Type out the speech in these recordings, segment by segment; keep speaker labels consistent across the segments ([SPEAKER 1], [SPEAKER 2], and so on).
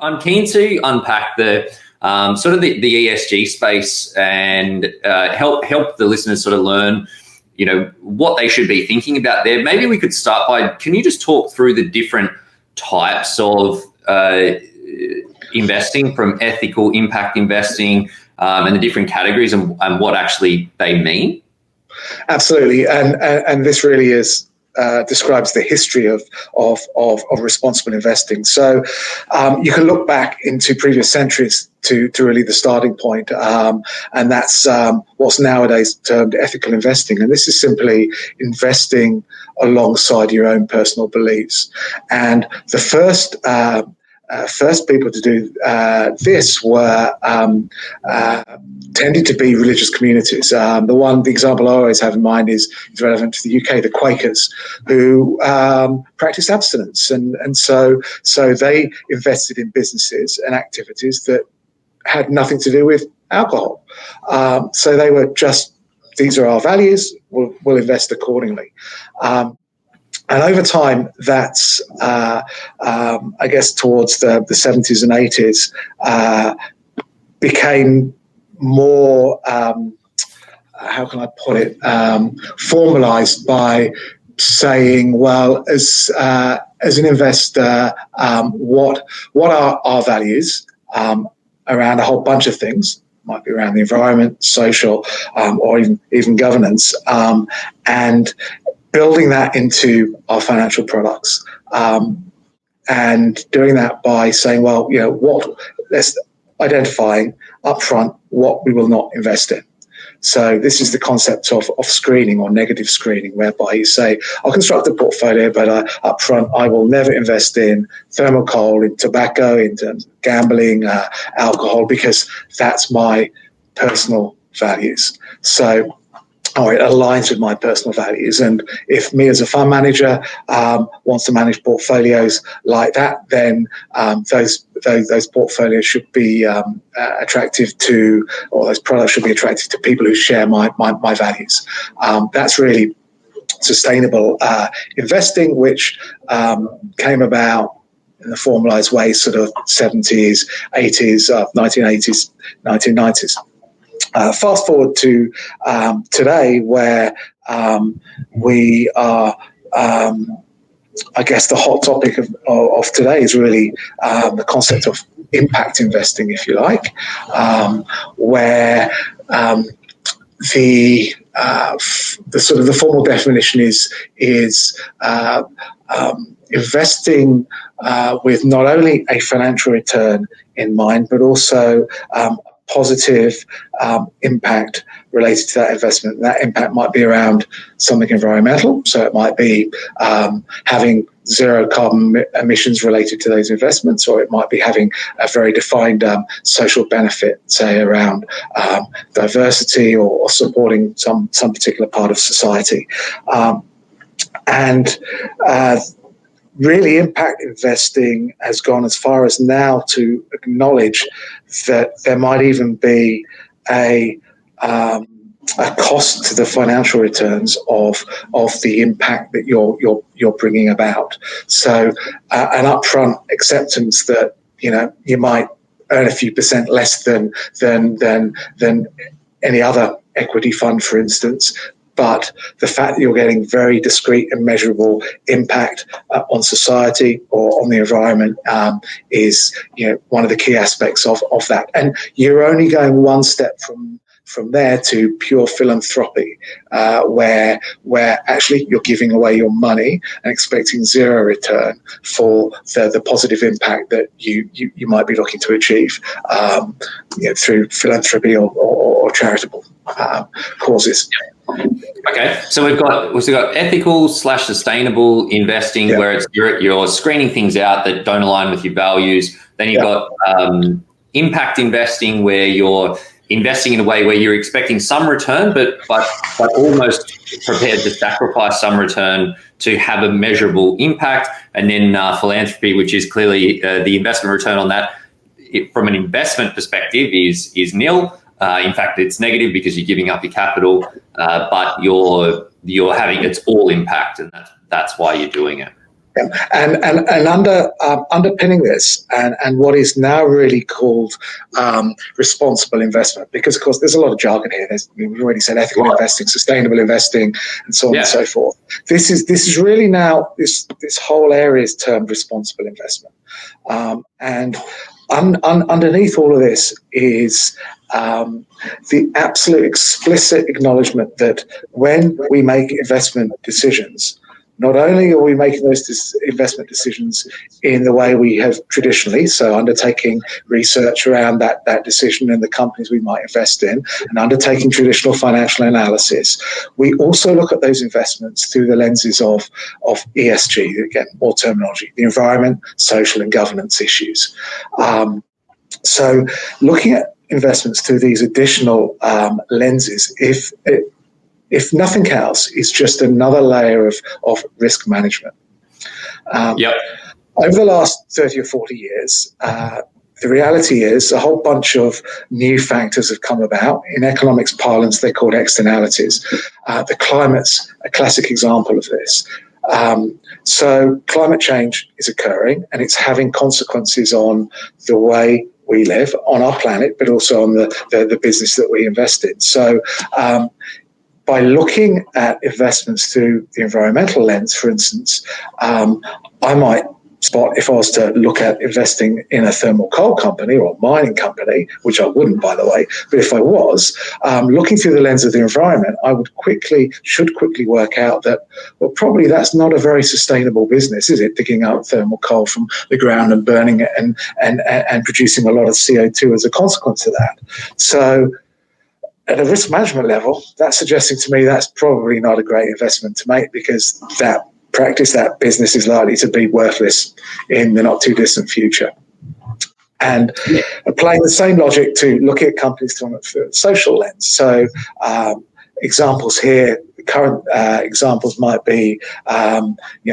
[SPEAKER 1] I'm keen to unpack the sort of the ESG space and help the listeners sort of learn, what they should be thinking about there. Maybe we could start by, can you just talk through the different types of investing, from ethical, impact investing, and the different categories and what actually they mean?
[SPEAKER 2] Absolutely, and this really is describes the history of responsible investing. So you can look back into previous centuries to really the starting point, and that's what's nowadays termed ethical investing. And this is simply investing alongside your own personal beliefs. And the first people to do this were tended to be religious communities. The example I always have in mind is relevant to the UK, the Quakers, who practiced abstinence, and so they invested in businesses and activities that had nothing to do with alcohol. So they were just, these are our values, we'll invest accordingly. And over time, that's, I guess, towards the 70s and 80s, became more, how can I put it, formalized by saying, well, as an investor, what are our values around a whole bunch of things? Might be around the environment, social, or even governance, and building that into our financial products, and doing that by saying, well, let's identifying upfront what we will not invest in. So this is the concept of screening, or negative screening, whereby you say, I'll construct a portfolio, but upfront I will never invest in thermal coal, in tobacco, in terms of gambling, alcohol, because that's my personal values. So, it aligns with my personal values. And if me as a fund manager wants to manage portfolios like that, then those portfolios should be attractive to, or those products should be attractive to people who share my values. That's really sustainable investing, which came about in the formalized way, sort of 70s, 80s, 1980s, 1990s. Fast forward to today, where we are, I guess the hot topic of today is really the concept of impact investing, if you like, where the sort of the formal definition is investing with not only a financial return in mind, but also positive impact related to that investment. That impact might be around something environmental, so it might be having zero carbon emissions related to those investments, or it might be having a very defined social benefit, say around diversity, or supporting some particular part of society. Really, impact investing has gone as far as now to acknowledge that there might even be a cost to the financial returns of the impact that you're bringing about. So, an upfront acceptance that you might earn a few percent less than any other equity fund, for instance. But the fact that you're getting very discrete and measurable impact on society or on the environment is, one of the key aspects of that. And you're only going one step from there to pure philanthropy, where actually you're giving away your money and expecting zero return for the positive impact that you might be looking to achieve through philanthropy or charitable causes.
[SPEAKER 1] Okay, so we've got ethical / sustainable investing, where it's you're screening things out that don't align with your values. Then you've got impact investing, where you're investing in a way where you're expecting some return, but almost prepared to sacrifice some return to have a measurable impact. And then philanthropy, which is clearly the investment return on that from an investment perspective is nil. In fact, it's negative because you're giving up your capital, but you're having, it's all impact, and that's why you're doing it.
[SPEAKER 2] Yeah. And underpinning this, and what is now really called responsible investment, because of course there's a lot of jargon here. We've already said ethical investing, sustainable investing, and so on and so forth. This is really now this whole area is termed responsible investment, and underneath all of this is the absolute explicit acknowledgement that when we make investment decisions, not only are we making those investment decisions in the way we have traditionally, so undertaking research around that decision and the companies we might invest in, and undertaking traditional financial analysis, we also look at those investments through the lenses of ESG, again, more terminology, the environment, social and governance issues. So looking at investments through these additional lenses, if nothing else, is just another layer of risk management. Over the last 30 or 40 years, the reality is a whole bunch of new factors have come about. In economics parlance, they're called externalities. The climate's a classic example of this. So climate change is occurring, and it's having consequences on the way we live on our planet, but also on the business that we invest in. So by looking at investments through the environmental lens, for instance, I might spot, if I was to look at investing in a thermal coal company or a mining company, which I wouldn't, by the way, but if I was, looking through the lens of the environment, I should quickly work out that, well, probably that's not a very sustainable business, is it? Digging up thermal coal from the ground and burning it and producing a lot of CO2 as a consequence of that. So at a risk management level, that's suggesting to me that's probably not a great investment to make, because that business is likely to be worthless in the not too distant future. And applying the same logic to looking at companies through a social lens. So examples here, current examples might be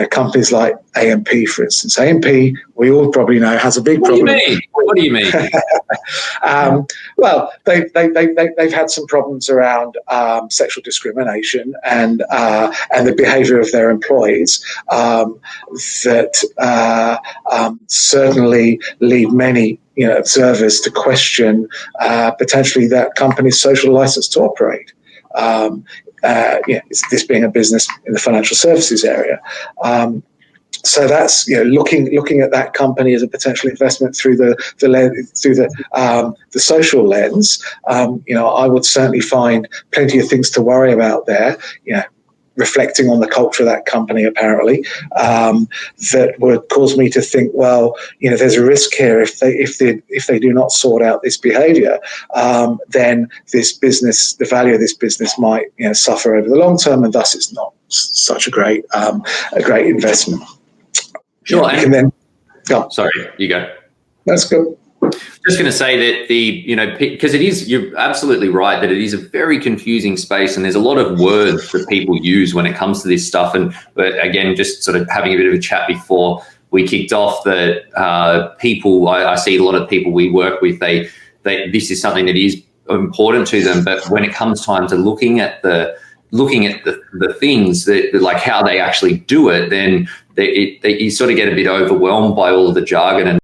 [SPEAKER 2] companies like AMP, for instance. AMP, we all probably know, has a big problem.
[SPEAKER 1] What do you mean?
[SPEAKER 2] Well, they've had some problems around sexual discrimination and the behaviour of their employees that certainly lead many observers to question potentially that company's social license to operate. This being a business in the financial services area. So that's looking at that company as a potential investment through the social lens. I would certainly find plenty of things to worry about there. Reflecting on the culture of that company, apparently, that would cause me to think, well, there's a risk here if they do not sort out this behaviour, then this business, the value of this business, might suffer over the long term, and thus it's not such a great investment.
[SPEAKER 1] Sure.
[SPEAKER 2] Sorry,
[SPEAKER 1] you go.
[SPEAKER 2] That's good.
[SPEAKER 1] Just going to say that because you're absolutely right that it is a very confusing space, and there's a lot of words that people use when it comes to this stuff. But again, just sort of having a bit of a chat before we kicked off, that people, I see a lot of people we work with, they this is something that is important to them, but when it comes time to looking at the things that, like how they actually do it, then you sort of get a bit overwhelmed by all of the jargon and